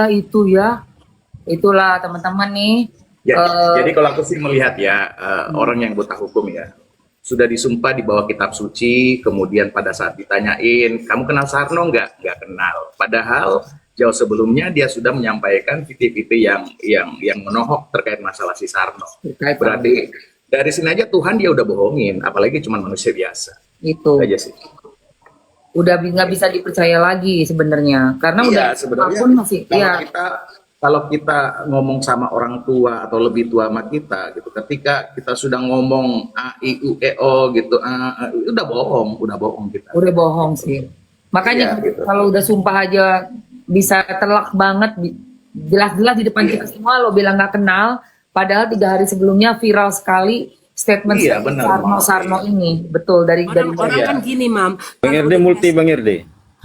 itu ya. Itulah teman-teman nih. Ya, jadi kalau aku sih melihat ya, orang yang buta hukum ya, sudah disumpah di bawah kitab suci, kemudian pada saat ditanyain, kamu kenal Sarno nggak? Nggak kenal. Padahal jauh sebelumnya dia sudah menyampaikan titik-titik yang menohok terkait masalah si Sarno. Terkait Berarti dari sini aja Tuhan dia udah bohongin, apalagi cuma manusia biasa. itu Aja sih. udah nggak bisa dipercaya lagi sebenarnya karena udah Iya, sebenarnya apapun masih kalau kita ngomong sama orang tua atau lebih tua sama kita gitu, ketika kita sudah ngomong a i u e o gitu, udah bohong kita. udah bohong sih. Makanya Iya, gitu. kalau udah sumpah aja bisa telak banget, jelas-jelas di depan kita semua lo bilang nggak kenal, padahal 3 hari sebelumnya viral sekali statement Iya, benar, Sarno ini. Betul dari Orang kan gini, Mam. Bang Kalau Erde udah multi biasa- Bang Erde.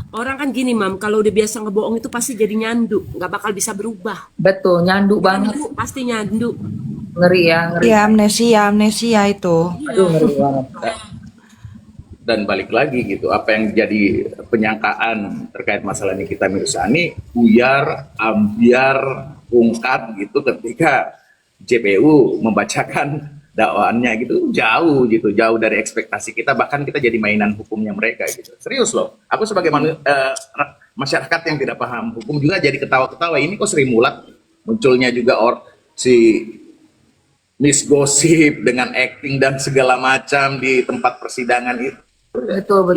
Orang kan gini, Mam. Kalau udah biasa ngebohong itu pasti jadi nyandu, nggak bakal bisa berubah. betul nyandu banget, Nyandu, pasti nyandu. ngeri ya, ngeri. Iya, amnesia itu. Aduh, ngeri banget. Dan balik lagi gitu, apa yang jadi penyangkaan terkait masalah Nikita Mirzani buyar, ambiar, ungkap gitu ketika JPU membacakan dakwaannya gitu, jauh dari ekspektasi kita, bahkan kita jadi mainan hukumnya mereka gitu. Serius loh, aku sebagai masyarakat yang tidak paham hukum juga jadi ketawa-ketawa, ini kok Sri Mulat munculnya juga si Miss Gosip dengan acting dan segala macam di tempat persidangan itu. Betul.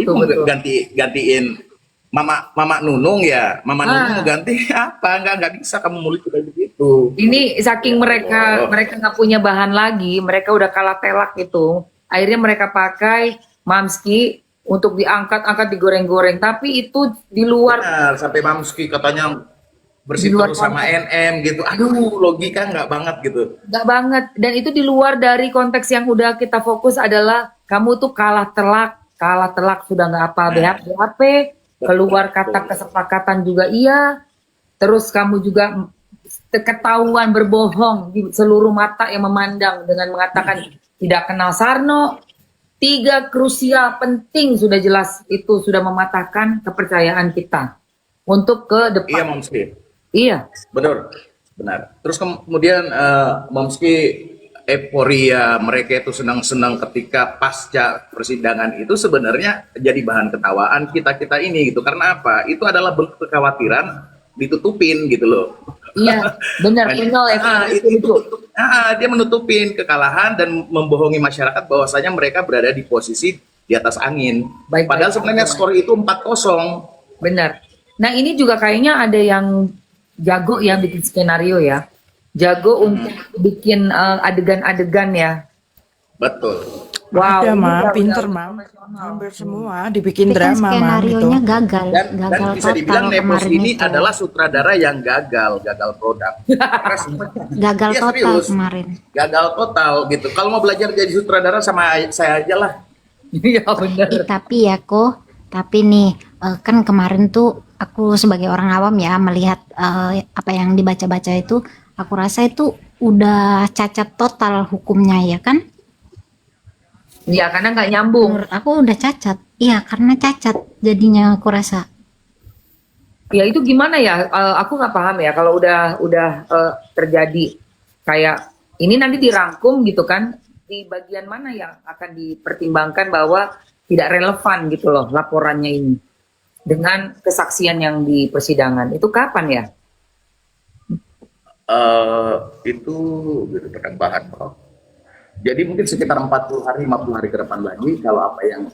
Gantiin Mama Nunung ya, Mama Nunung ganti apa? Nggak bisa kamu mulut kayak begitu. Ini saking mereka nggak punya bahan lagi, mereka udah kalah telak itu. Akhirnya mereka pakai Mamski untuk diangkat digoreng-goreng. Tapi itu di luar. Benar, sampai Mamski katanya Di luar bersiteru sama NM gitu. Aduh, logika nggak banget gitu. Nggak banget. Dan itu di luar dari konteks yang udah kita fokus adalah kamu tuh kalah telak sudah nggak apa BHP, keluar kata kesepakatan juga iya. Terus kamu juga ketahuan berbohong di seluruh mata yang memandang dengan mengatakan tidak kenal Sarno. 3 krusial penting sudah jelas itu sudah mematahkan kepercayaan kita untuk ke Iya, depan. Momski. Iya. Benar. Terus kemudian Momski euforia mereka itu senang-senang ketika pasca persidangan itu sebenarnya jadi bahan ketawaan kita ini gitu. Karena apa? Itu adalah bentuk kekhawatiran ditutupin gitu loh. Iya, benar. Dia menutupin kekalahan dan membohongi masyarakat bahwasanya mereka berada di posisi di atas angin. Padahal sebenarnya skor itu 4-0. Benar. Nah, ini juga kayaknya ada yang jago ya bikin skenario ya. Jago untuk bikin adegan-adegan ya. Betul. Wow. Ada, ini Mam, udah pinter, Mam. Hampir semua dibikin Tapi kan drama, Mam, itu. skenarionya gagal Dan bisa total dibilang Nepos kemarin ini itu. adalah sutradara yang gagal produk. Gagal Iya, total serius. kemarin. Gagal total gitu. Kalau mau belajar jadi sutradara sama saya aja lah. Iya benar. Tapi ya kok, tapi nih kan kemarin tuh aku sebagai orang awam ya melihat apa yang dibaca-baca itu, aku rasa itu udah cacat total hukumnya ya kan? Iya, karena nggak nyambung. Menurut aku udah cacat. Iya, karena cacat jadinya aku rasa. Ya itu gimana ya? Aku nggak paham ya kalau udah terjadi kayak ini nanti dirangkum gitu kan? Di bagian mana yang akan dipertimbangkan bahwa tidak relevan gitu loh laporannya ini dengan kesaksian yang di persidangan itu kapan ya? Itu berdasarkan bahan, Prof. Jadi mungkin sekitar 40 hari, 50 hari ke depan lagi kalau apa yang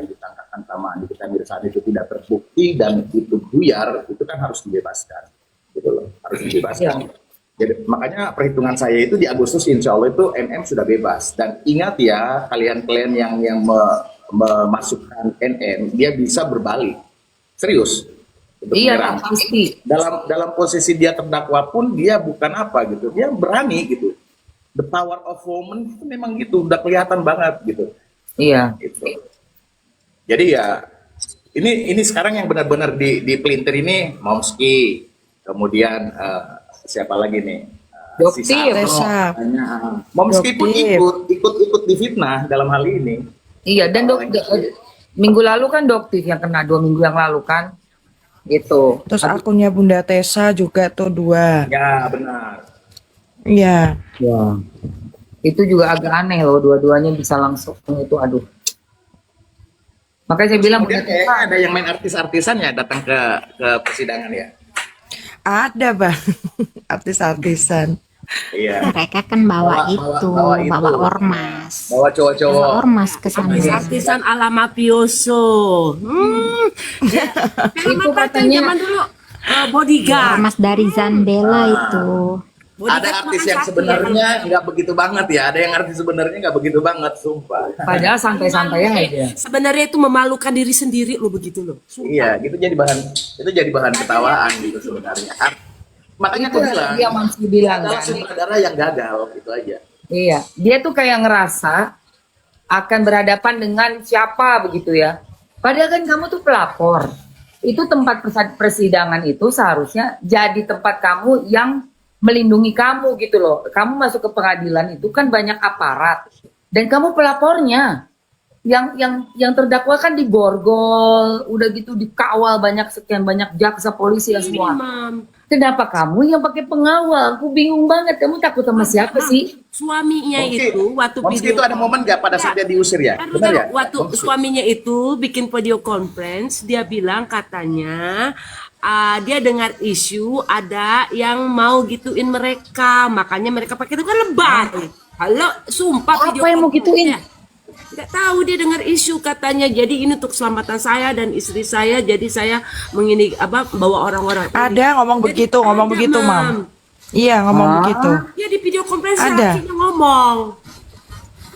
ditangkapkan sama Nikita Mirzani itu tidak terbukti dan itu buyar, itu kan harus dibebaskan, gitu loh, harus dibebaskan. Jadi makanya perhitungan saya itu di Agustus insya Allah itu NM sudah bebas. Dan ingat ya kalian yang memasukkan NM, dia bisa berbalik, serius. Iya, pasti. Dalam posisi dia terdakwa pun dia bukan apa gitu, dia berani gitu. The power of woman itu memang gitu, udah kelihatan banget gitu. Iya. Gitu. Jadi ya ini sekarang yang benar-benar di pelintir ini Momski, kemudian siapa lagi nih? Dokter. Momski pun ikut difitnah dalam hal ini. Iya, dan minggu lalu kan Doktif yang kena 2 minggu yang lalu kan. Gitu. Terus akunnya Bunda Tessa juga tuh 2. Ya benar. Iya. Ya. Itu juga agak aneh loh, dua-duanya bisa langsung itu, aduh. Makanya saya bilang Kemudian kayaknya ada yang main artis-artisan ya datang ke persidangan ya. Ada bang, artis-artisan. Iya. Mereka kan bawa itu. bawa ormas. Bawa cowok-cowok. Bawa ormas ke sana. Artisan ala mafioso. Film Itu apa itu katanya- zaman dulu? Bodyguard. Ormas dari Zandela itu. Bodyguard Ada itu artis kan yang satu sebenarnya nggak begitu banget ya. Ada yang artis sebenarnya nggak begitu banget, sumpah. padahal santai-santai aja. Sebenarnya itu memalukan diri sendiri lo begitu loh. Iya, gitu jadi bahan ketawaan gitu sebenarnya. Makanya aku bilang, Dia masih bilang adalah kan. sutradara yang gagal gitu aja. Iya, dia tuh kayak ngerasa akan berhadapan dengan siapa begitu ya. Padahal kan kamu tuh pelapor. Itu tempat persidangan itu seharusnya jadi tempat kamu yang melindungi kamu gitu loh. Kamu masuk ke pengadilan itu kan banyak aparat dan kamu pelapornya. Yang terdakwa kan diborgol, udah gitu dikawal sekian banyak jaksa polisi ya semua. Mam. Kenapa kamu yang pakai pengawal? Aku bingung banget. Kamu takut sama siapa sih? Suaminya itu waktu Momski itu ada momen nggak pada saat dia diusir ya? Kan Benar ya? waktu Momski. suaminya itu bikin video conference, dia bilang katanya dia dengar isu ada yang mau gituin mereka, makanya mereka pakai itu kan lebay. Halo, sumpah Apa yang mau gituin? Nggak tahu, dia dengar isu katanya. Jadi ini untuk keselamatan saya dan istri saya. Jadi saya bawa orang-orang. Ada ngomong begitu, ngomong Ada, begitu, Mam. Iya, ngomong begitu. Ya di video conference Ada. lakinya ngomong.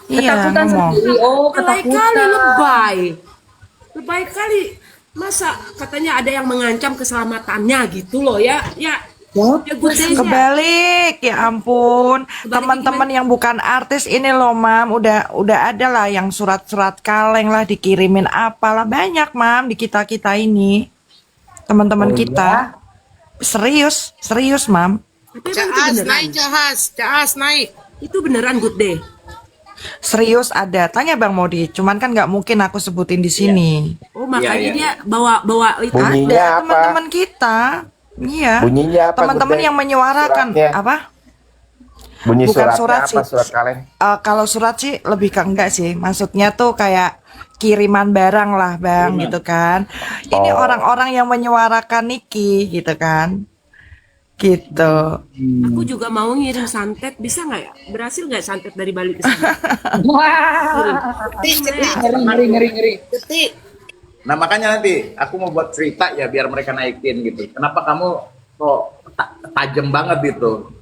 Iya, Ketakutan ngomong. sendiri. Oh, Lebay kali, ketakutan. lebay. Lebay kali. Masa katanya ada yang mengancam keselamatannya gitu loh ya. Ya good days ya. Kebalik, ya ampun. Kebalik Teman-teman gimana? yang bukan artis ini loh, Mam, udah ada lah yang surat-surat kaleng lah dikirimin apalah banyak, Mam, di kita-kita ini. Teman-teman kita. Serius, serius, Mam. Tapi emang itu beneran. Caas naik. Itu beneran good day. Serius ada. Tanya Bang Modi, cuman kan nggak mungkin aku sebutin di sini. Oh makanya Iya, iya. dia bawa itu. Bunyinya Ada apa? teman-teman kita. Iya. Bunyinya apa? Teman-teman Gudai? yang menyuarakan Suratnya? apa? Bunyi Bukan suratnya surat apa? sih. Surat kaleng. Kalau surat sih lebih ke enggak sih. Maksudnya tuh kayak kiriman barang lah, Bang, gitu kan. Ini Oh. orang-orang yang menyuarakan Niki gitu kan. Gitu. Aku juga mau ngirim santet, bisa nggak ya? Berhasil nggak santet dari balik ke sana? Wah, ngeri. Nah makanya nanti aku mau buat cerita ya biar mereka naikin gitu. Kenapa kamu kok tajam banget gitu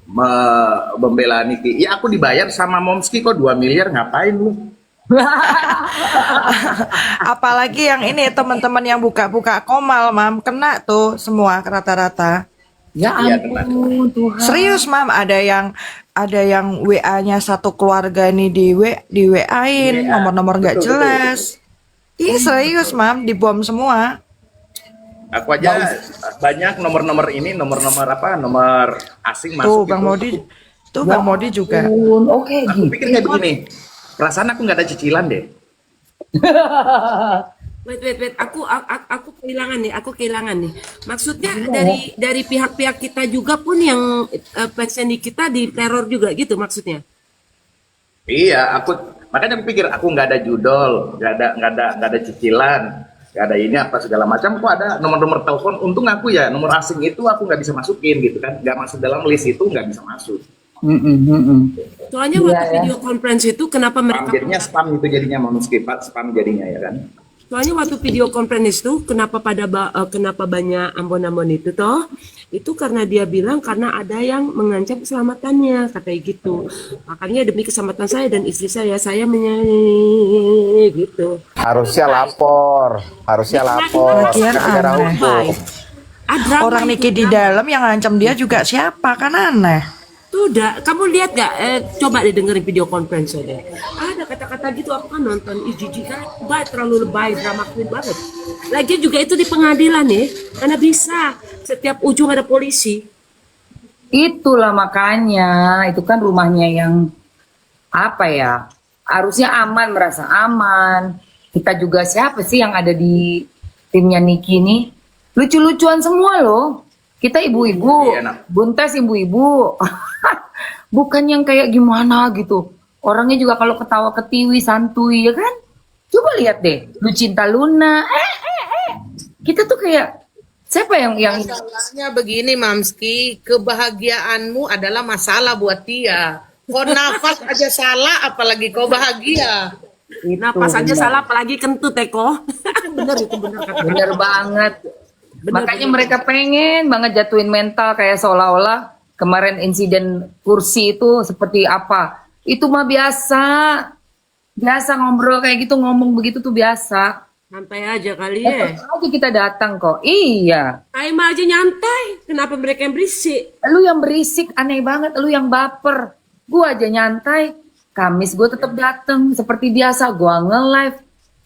membela Niki? Ya aku dibayar sama Momski kok 2 miliar, ngapain lu? Apalagi yang ini teman-teman yang buka-buka komal, Mam, kena tuh semua rata-rata. Ya Iya, ampun Tuhan. Serius, Mam, ada yang WA-nya satu keluarga nih di WA-in, WA. nomor-nomor nggak Betul, jelas. Ih, serius, Mam, dibom semua. Aku aja banyak nomor-nomor ini, nomor-nomor apa? Nomor asing Tuh, masuk Bang gitu. Modi. Tuh, Bang Modi juga. Oke, Aku gitu. pikir kayak begini. Perasaan aku nggak ada cicilan deh. Wait, aku kehilangan nih. Maksudnya dari pihak-pihak kita juga pun yang pasien kita diteror juga gitu maksudnya. Iya, makanya aku pikir aku nggak ada judol, nggak ada cicilan, nggak ada ini apa segala macam. Kok ada nomor-nomor telepon? Untung aku ya nomor asing itu aku nggak bisa masukin gitu kan, nggak masuk dalam list itu, nggak bisa masuk. Soalnya Iya, waktu ya. video conference itu kenapa Spam mereka jadinya spam itu jadinya mau skip spam jadinya ya kan. Soalnya waktu video conference itu kenapa kenapa banyak ambon-ambon itu toh? Itu karena dia bilang karena ada yang mengancam keselamatannya, katanya gitu. Makanya demi keselamatan saya dan istri saya menyanyi gitu. Harusnya lapor. Lagian Secara aneh. hukum. Orang Niki di dalam yang ngancam dia juga siapa, kan aneh. Tuh udah, kamu lihat gak? Coba deh dengerin video conference deh. Ada kata-kata gitu, aku kan nonton. Ih jijik kan, terlalu lebay, drama queen banget. Lagian juga itu di pengadilan nih, karena bisa. Setiap ujung ada polisi. Itulah makanya, itu kan rumahnya yang apa ya? Harusnya aman, merasa aman. Kita juga siapa sih yang ada di timnya Niki nih? Lucu-lucuan semua loh. Kita ibu-ibu, Iya, nak. Buntes ibu-ibu. Bukan yang kayak gimana gitu. Orangnya juga kalau ketawa ketiwi, santuy, ya kan? Coba lihat deh, Lucinta Luna. Kita tuh kayak siapa yang Masalahnya begini, Mamski, kebahagiaanmu adalah masalah buat dia. Kau nafas aja salah, apalagi kau bahagia. Napas aja salah apalagi kentut Eko. Bener itu bener kata. bener banget. Makanya mereka pengen banget jatuhin mental kayak seolah-olah kemarin insiden kursi itu seperti apa. Itu mah biasa. Biasa ngobrol kayak gitu, ngomong begitu tuh biasa. Santai aja kali ya. Tetep aja kita datang kok. Iya. Ayo mah aja nyantai. Kenapa mereka yang berisik? Lu yang berisik aneh banget, lu yang baper. Gua aja nyantai. Kamis gue tetap datang seperti biasa. Gua nge-live.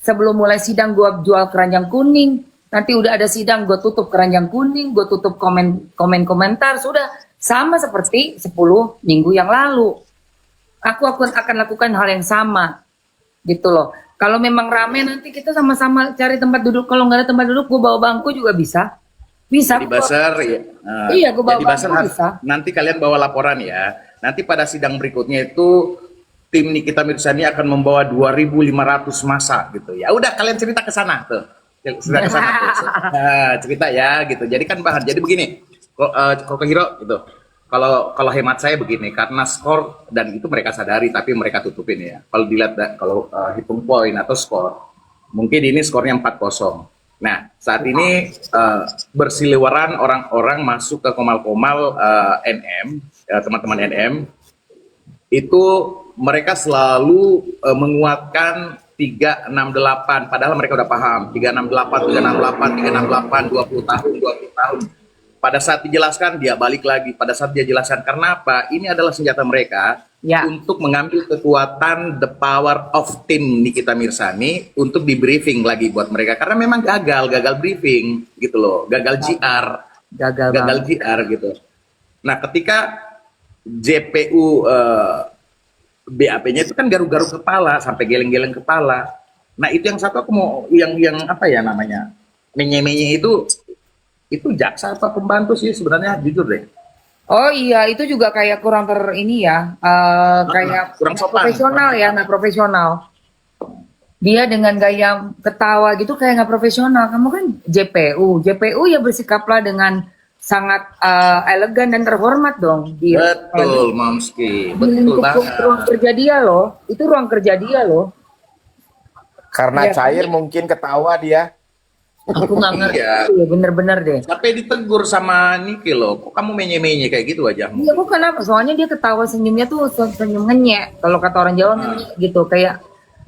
Sebelum mulai sidang gua jual keranjang kuning. Nanti udah ada sidang gue tutup keranjang kuning, gue tutup komentar. Sudah sama seperti 10 minggu yang lalu. Aku akan lakukan hal yang sama. Gitu loh. Kalau memang rame nanti kita sama-sama cari tempat duduk. Kalau nggak ada tempat duduk, gue bawa bangku juga bisa. Bisa. Jadi buzzer ya. Iya, gue bawa jadi buzzer bangku bisa. nanti kalian bawa laporan ya. Nanti pada sidang berikutnya itu tim Nikita Mirzani akan membawa 2.500 massa gitu. Ya udah kalian cerita ke sana tuh. Cerita ke sana tuh. Nah, cerita ya gitu. Jadi kan bahan. Jadi begini. Kok Hiro gitu. Kalau hemat saya begini, karena skor dan itu mereka sadari tapi mereka tutupin ya. Kalau dilihat kalau hitung poin atau skor, mungkin ini skornya 4-0. Nah, saat ini bersiliweran orang-orang masuk ke komal-komal NM, teman-teman NM, itu mereka selalu menguatkan 368, padahal mereka udah paham 368, 368, 20 tahun, 20 tahun. Pada saat dijelaskan dia balik lagi. Pada saat dia jelaskan karena apa? Ini adalah senjata mereka Ya. untuk mengambil kekuatan the power of team Nikita Mirzani untuk di briefing lagi buat mereka karena memang gagal briefing gitu loh, gagal GR, Gagal GR gitu. Nah, ketika JPU BAP-nya itu kan garuk-garuk kepala sampai geleng-geleng kepala. Nah, itu yang satu aku mau yang apa ya namanya? Menye-menye itu jaksa apa pembantu sih sebenarnya, jujur deh. Oh iya, itu juga kayak kurang ini ya, kayak kurang nggak sopan. profesional ya, nggak profesional. Dia dengan gaya ketawa gitu kayak nggak profesional. Kamu kan JPU ya bersikaplah dengan sangat elegan dan terhormat dong. Dia Betul, Momski. di Betul lingkup banget. ruang kerja dia loh, itu ruang kerja dia loh. Karena Iya. cair mungkin ketawa dia. Aku nggak ngerti, Iya. ya, bener-bener deh. Sampai ditegur sama Niki loh, kok kamu menye-menye kayak gitu wajahmu? Iya, aku kenapa? Soalnya dia ketawa senyumnya tuh senyum ngenyek. Kalau kata orang Jawa ngenyek gitu, kayak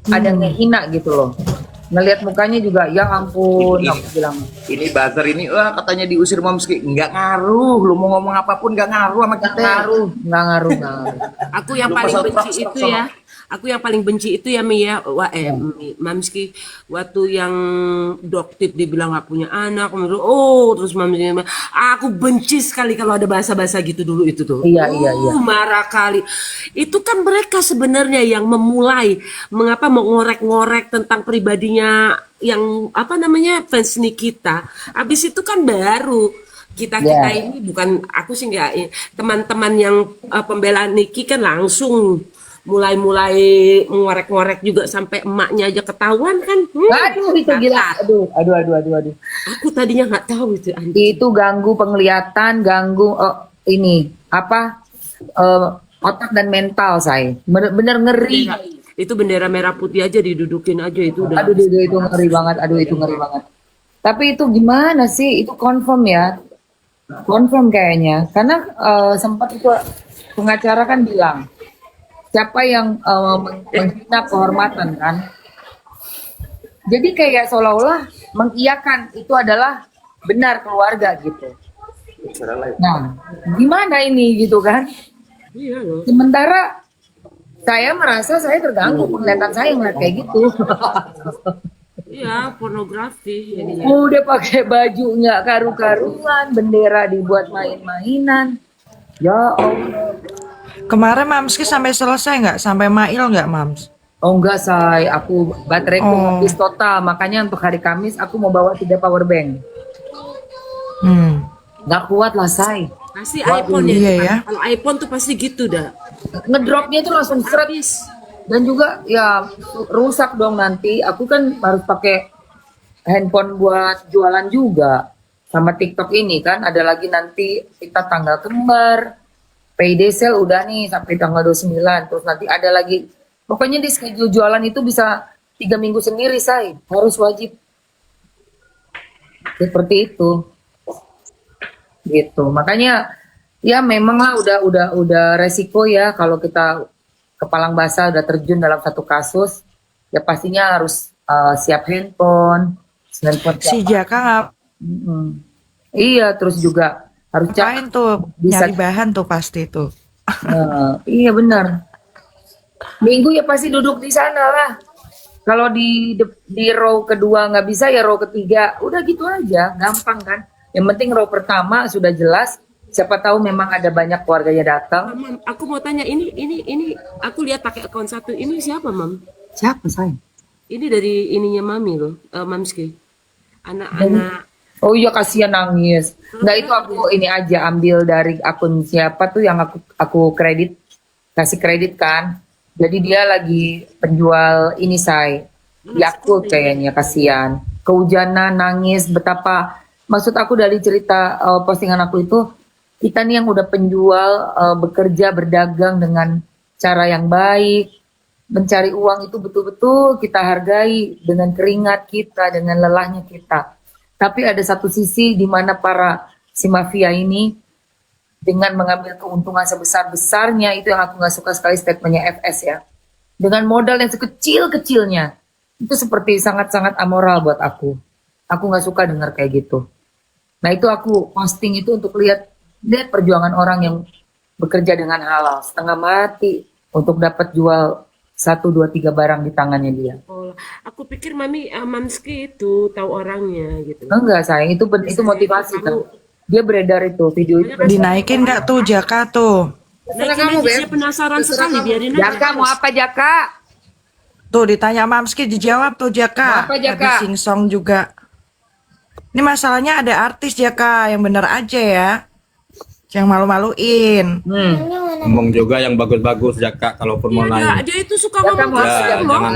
ada ngehina gitu loh. Ngelihat mukanya juga, ya ampun, Ini- aku bilang. Ini buzzer ini, wah katanya diusir Momski. Nggak ngaruh, lu mau ngomong apapun nggak ngaruh sama kita. Nggak ngaruh. Aku yang Lu paling pasal benci prak- itu ya. Aku yang paling benci itu ya Mia, Mamski, waktu yang Doktip dibilang gak punya anak, terus Mamski, aku benci sekali kalau ada bahasa-bahasa gitu dulu itu tuh. Iya. Marah kali. Itu kan mereka sebenarnya yang memulai, mengapa mau ngorek-ngorek tentang pribadinya yang apa namanya fans Nikita. Habis itu kan baru kita ini bukan aku sih nggak, teman-teman yang pembela Niki kan langsung mulai ngorek-ngorek juga sampai emaknya aja ketahuan kan. Aduh, itu gila. Aduh. Aku tadinya nggak tahu itu Andi. Itu ganggu penglihatan, ganggu otak dan mental saya. Bener ngeri. Itu bendera merah putih aja didudukin aja itu udah. Aduh, itu ngeri banget. Tapi itu gimana sih? Itu confirm ya? Confirm kayaknya. Karena sempat itu pengacara kan bilang, siapa yang menghina kehormatan kan? Jadi kayak seolah-olah mengiyakan itu adalah benar keluarga gitu. Nah, gimana ini gitu kan? Iya loh. Sementara saya merasa saya terganggu penglihatan saya ngeliat kayak gitu. Iya, pornografi jadinya. Udah pakai baju nggak karu-karuan, bendera dibuat main-mainan. Ya Allah. Kemarin Mamski sampai selesai nggak? Sampai mail nggak, Mams? Oh enggak, say. Aku bateraiku Oh. habis total. Makanya untuk hari Kamis aku mau bawa 3 power bank. Nggak kuat lah, say. Pasti iPhone ya. iya ya. Kalau iPhone tuh pasti gitu dah. Ngedropnya tuh langsung seret. Dan juga ya rusak dong nanti. Aku kan harus pakai handphone buat jualan juga. Sama TikTok ini kan ada lagi nanti kita tanggal kembar. Payday sale udah nih sampai tanggal 29. Terus nanti ada lagi. Pokoknya di schedule jualan itu bisa 3 minggu sendiri, say. Harus wajib. Seperti itu. Gitu. Makanya ya memang lah udah resiko ya kalau kita kepalang basah udah terjun dalam satu kasus, ya pastinya harus siap handphone Si siapa. Jaka Iya, terus juga harus ngapain tuh bisa. nyari bahan tuh pasti tuh. Iya benar. Minggu ya pasti duduk di sana lah. Kalau di row kedua nggak bisa ya row ketiga. Udah gitu aja, gampang kan. Yang penting row pertama sudah jelas. Siapa tahu memang ada banyak keluarganya datang. Mam, aku mau tanya ini aku lihat pakai akun satu ini siapa, Mam? Siapa sayang? Ini dari ininya Mami loh, Mamski. Anak-anak Oh iya kasihan nangis. Nggak itu aku ini aja ambil dari akun siapa tuh yang aku kasih kredit kan. Jadi dia lagi penjual ini Yakult kayaknya kasihan. Kehujanan nangis betapa maksud aku dari cerita postingan aku itu kita nih yang udah penjual bekerja berdagang dengan cara yang baik. Mencari uang itu betul-betul kita hargai dengan keringat kita, dengan lelahnya kita. Tapi ada satu sisi di mana si mafia ini dengan mengambil keuntungan sebesar-besarnya, itu yang aku nggak suka sekali statementnya FS ya. Dengan modal yang sekecil-kecilnya, itu seperti sangat-sangat amoral buat aku. Aku nggak suka dengar kayak gitu. Nah itu aku posting itu untuk lihat perjuangan orang yang bekerja dengan halal, setengah mati untuk dapat jual 1, 2, 3 barang di tangannya dia. Oh, aku pikir Mamski itu tahu orangnya gitu. Enggak sayang, itu motivasi kan. Dia beredar itu video itu. Dinaikin nggak tuh Jaka tuh? Nah, kamu dia penasaran sekali biarin aja. Jaka mau apa Jaka? Tuh ditanya Mamski dijawab tuh Jaka. Mau apa, Jaka? Habis singsong juga. Ini masalahnya ada artis Jaka yang bener aja ya. Yang malu-maluin. Ngomong juga yang bagus-bagus Jaka kalaupun mau Iya, naik. dia itu suka Jaka ngomong mau kasar Ya, loh. jangan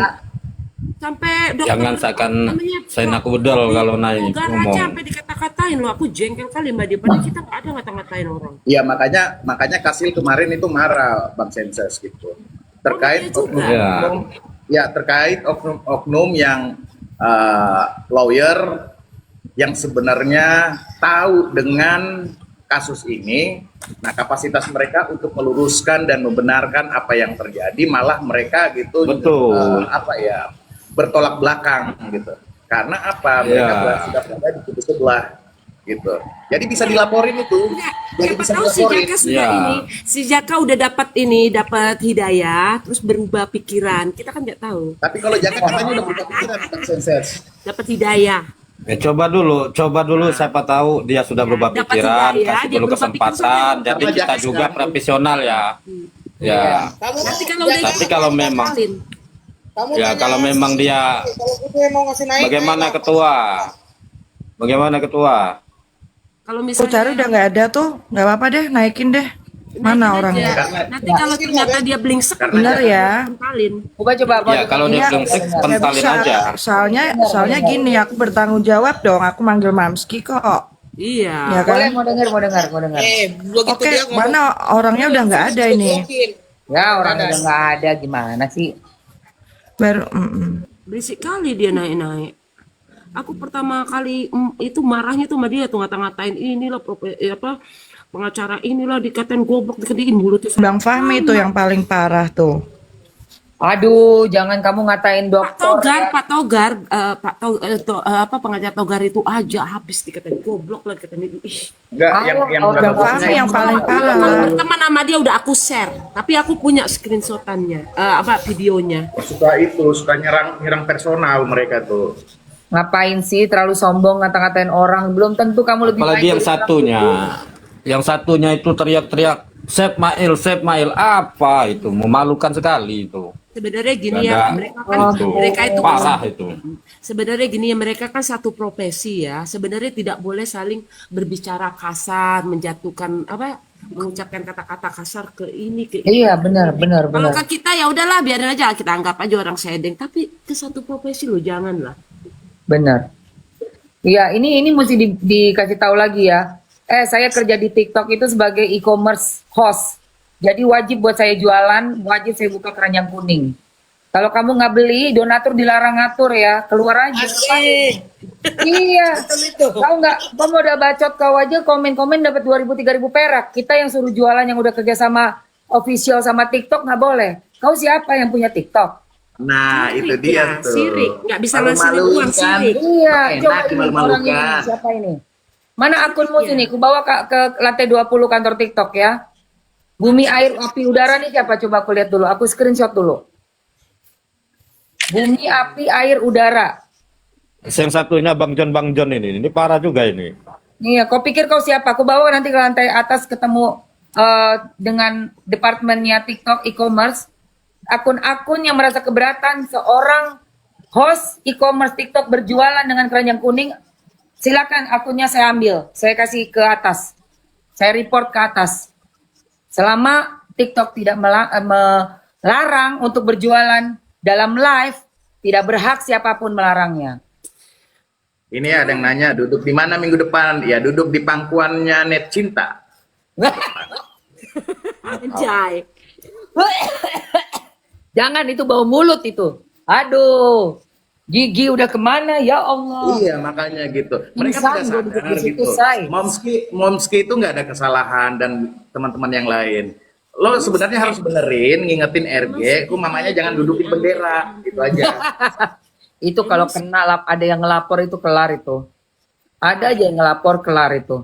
Sampai dokter jangan seakan namanya, saya nak udel kalau naik Togar aja ngomong. sampai dikata-katain loh. Aku jengkel kali Mbak dia. Padahal kita nggak ada ngata-ngatain orang. Iya, makanya Kasil kemarin itu marah Bang Senses gitu. Terkait Oh, dia juga. Ya. terkait oknum yang lawyer yang sebenarnya tahu dengan kasus ini. Nah, kapasitas mereka untuk meluruskan dan membenarkan apa yang terjadi, malah mereka gitu Betul. bertolak belakang gitu. Karena apa? Mereka Ya. sudah berada di kubu sebelah gitu. Jadi bisa dilaporin itu. Jadi Siapa bisa tahu si dilaporin. Jaka sudah Ya. si Jaka udah dapat hidayah, terus berubah pikiran. Kita kan nggak tahu. Tapi kalau Jaka katanya udah berubah pikiran Bang Senses. Dapat hidayah. Ya coba dulu siapa tahu dia sudah berubah dapat pikiran, hidayah, kasih dia dulu berubah pikiran kesempatan. saja. Jadi Karena kita Jaka juga sekarang- profesional ya. Ya. Nanti kalau udah Tapi kalau memang kalau memang dia bagaimana ketua? Bagaimana ketua? kalau Tuh misalnya cari udah nggak ada tuh. Nggak apa-apa deh naikin deh. Mana orangnya? nanti kalau ternyata dia blingsek Bener ya. kentalin. Coba Ya kalau dia Iya, belum seks nggak pentalin bisa. aja. Soalnya gini, aku bertanggung jawab dong. Aku manggil Mamski kok. Iya. Ya Boleh kan? mau dengar. begitu Oke, dia ngomong, mana orangnya udah nggak ada ini. Ya orang udah nggak ada gimana sih? Baru, Berisik kali dia naik-naik. Aku pertama kali itu marahnya tuh sama dia tuh ngata-ngatain inilah pengacara inilah dikatain goblok diketiin mulutnya. Bang Fahmi tuh yang paling parah tuh. Aduh, jangan kamu ngatain dokter. Pak Togar, pengacara Togar itu aja habis dikatain goblok lah dikatain ih. Enggak, yang udah Bang Fahmi yang paling parah. Teman nama dia udah aku share, tapi aku punya screenshotannya, videonya. suka nyerang personal mereka tuh. Ngapain sih terlalu sombong ngata-ngatain orang? Belum tentu kamu lebih Apalagi baik yang dari satunya. Yang satunya itu teriak-teriak Sep Mail, apa itu? Memalukan sekali itu. Sebenarnya gini Nggak ya, ada. mereka kan Itu mereka itu parah itu. sebenarnya gini ya, mereka kan satu profesi ya. Sebenarnya tidak boleh saling berbicara kasar, menjatuhkan apa, mengucapkan kata-kata kasar ke ini ke itu. Iya, benar, benar, Kalau benar. ke kita ya udahlah, biarin aja, kita anggap aja orang sedeng. Tapi ke satu profesi lo janganlah. Benar. Iya, ini mesti dikasih tahu lagi ya. Saya kerja di TikTok itu sebagai e-commerce host. Jadi wajib buat saya jualan, wajib saya buka keranjang kuning. Kalau kamu nggak beli, donatur dilarang ngatur ya, keluar aja. Asik. Iya, tahu nggak? Kamu udah bacot kau aja komen-komen dapat 2.000 3.000 perak. Kita yang suruh jualan yang udah kerja sama official sama TikTok nggak boleh. Kau siapa yang punya TikTok? Nah, itu Sirik dia ya, tuh. sirik. Nggak bisa ngasilin Malu-maluin uang, kan? sirik. Iya, Enak coba ini orang ini malu-malukan. siapa ini? Mana akunmu Iya. sini? Ku bawa ke lantai 20 kantor TikTok ya. Bumi air api udara nih siapa? Coba aku lihat dulu. Aku screenshot dulu. Bumi api air udara. Yang satunya Bang John ini parah juga ini. Iya, kau pikir kau siapa? Aku bawa nanti ke lantai atas ketemu dengan departemennya TikTok e-commerce. Akun-akun yang merasa keberatan seorang host e-commerce TikTok berjualan dengan keranjang kuning, silakan akunnya saya ambil, saya kasih ke atas, saya report ke atas. Selama TikTok tidak melarang untuk berjualan dalam live, tidak berhak siapapun melarangnya. Ini ada yang nanya, duduk di mana minggu depan? Ya, duduk di pangkuannya Net Cinta. Anjay. Jangan, itu bau mulut itu. Aduh, gigi udah kemana ya Allah. Iya, makanya gitu. Mereka Insan tidak gua duduk sadar di situ, gitu. say. Momski itu nggak ada kesalahan dan teman-teman yang lain. Lo sebenarnya harus benerin, ngingetin RG, ku mamanya jangan dudukin bendera, gitu aja. Itu kalau kena ada yang ngelapor itu kelar itu. Ada aja yang ngelapor kelar itu.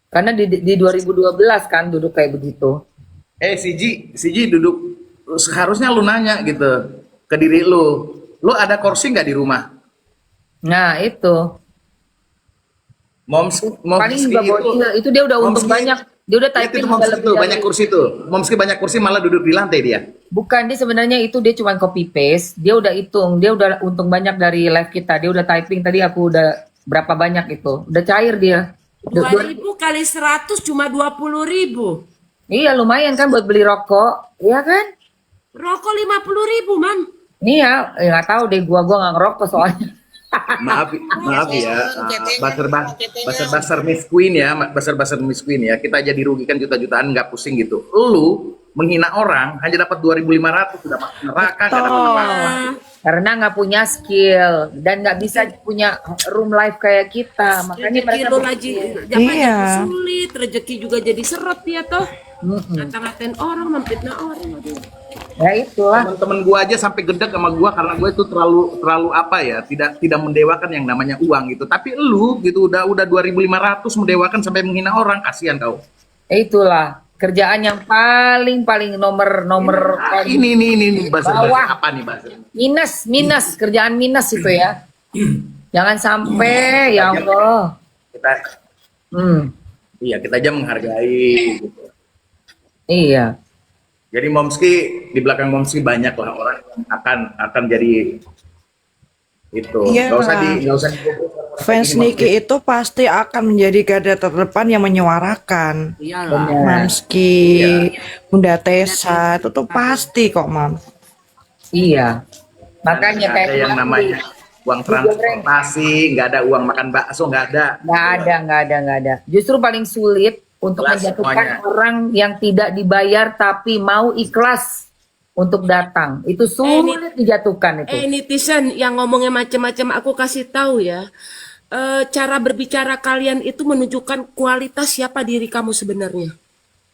Karena di 2012 kan duduk kayak begitu. Si Ji duduk, seharusnya lu nanya gitu ke diri lu. Lu ada kursi nggak di rumah? Nah itu. Paling juga itu dia udah untung banyak. Dia udah typing itu udah Momski lebih tuh, dari- banyak kursi tuh. Momski banyak kursi malah duduk di lantai dia. Bukan, dia sebenarnya itu dia cuma copy paste. Dia udah hitung, dia udah untung banyak dari live kita. Dia udah typing tadi aku udah berapa banyak itu. Udah cair dia. 2.000 kali 100 cuma 20.000. Iya lumayan kan buat beli rokok, iya kan? Rokok 50.000, Mam. Iya, nggak tahu deh gua nggak ngerokok soalnya. Maaf ya, basar Miss Queen ya, basar Miss Queen ya. Kita aja dirugikan juta-jutaan nggak pusing gitu. Lu menghina orang hanya dapat 2.500 sudah masuk neraka nggak dapat apa-apa. Karena nggak punya skill dan nggak bisa punya room life kayak kita, makanya Rezeki mereka lo lagi Iya. sulit, rezeki juga jadi seret ya toh. Ngata-ngatain orang, memfitnah orang. Aduh. ya itulah. Teman-teman gua aja sampai gedek sama gua karena gue itu terlalu apa ya, tidak mendewakan yang namanya uang gitu. Tapi lu gitu udah 2.500 mendewakan sampai menghina orang, kasihan kau. Itulah kerjaan yang paling nomor Ini buzzer Bawah. apa nih buzzer? minus kerjaan minus itu ya. Jangan sampai ya Allah. Kita iya kita aja menghargai gitu. Iya. Jadi Momski, di belakang Momski banyak lah orang yang akan jadi itu. Iya. Nggak usah Fans Niki itu pasti akan menjadi garda terdepan yang menyuarakan. Iyalah. Mamski, Bunda Tessa, itu tuh pasti kok, Mam. Iya. Makanya nggak kayak ada yang kemarin, namanya uang transportasi, nggak ada uang makan bakso, nggak ada. nggak ada. Justru paling sulit untuk Jelas menjatuhkan semuanya. orang yang tidak dibayar tapi mau ikhlas untuk datang. Itu sulit dijatuhkan itu. Netizen yang ngomongnya macam-macam, aku kasih tahu ya. Cara berbicara kalian itu menunjukkan kualitas siapa diri kamu sebenarnya.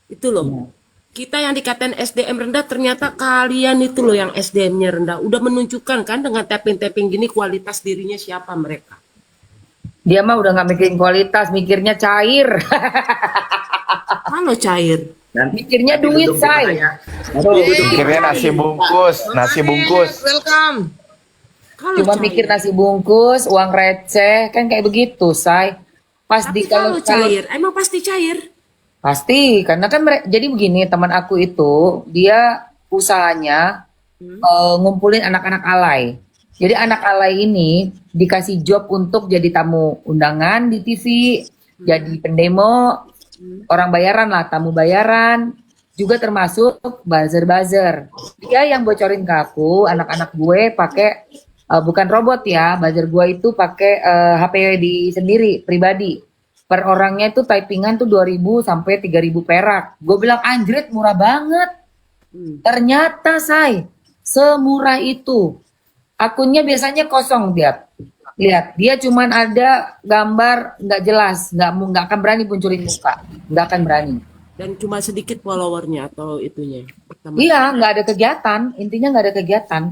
Itu loh. Kita yang dikatain SDM rendah, ternyata kalian itu loh yang SDM-nya rendah. Udah menunjukkan kan dengan tapping-tapping gini kualitas dirinya siapa mereka. Dia mah udah nggak mikirin kualitas, mikirnya cair. Kalau cair. Mikirnya duit, say. Mikirnya nasi bungkus, Welcome. Kalau Cuma cair. mikir nasi bungkus, uang receh, kan kayak begitu, say. Pas Tapi di kalau cair, emang pasti cair. pasti, karena kan jadi begini, teman aku itu dia usahanya ngumpulin anak-anak alay. Jadi anak alay ini dikasih job untuk jadi tamu undangan di TV, jadi pendemo, orang bayaran lah, tamu bayaran, juga termasuk buzzer-buzzer. Dia yang bocorin ke aku, anak-anak gue pakai bukan robot ya, buzzer gue itu pakai HP di sendiri pribadi. Per orangnya itu typingan tuh 2.000 sampai 3.000 perak. Gue bilang anjrit murah banget. Ternyata say semurah itu. Akunnya biasanya kosong dia. Lihat, dia cuman ada gambar nggak jelas, nggak akan berani munculin muka, nggak akan berani. Dan cuma sedikit followernya atau itunya. Iya, nggak ada kegiatan, intinya nggak ada kegiatan.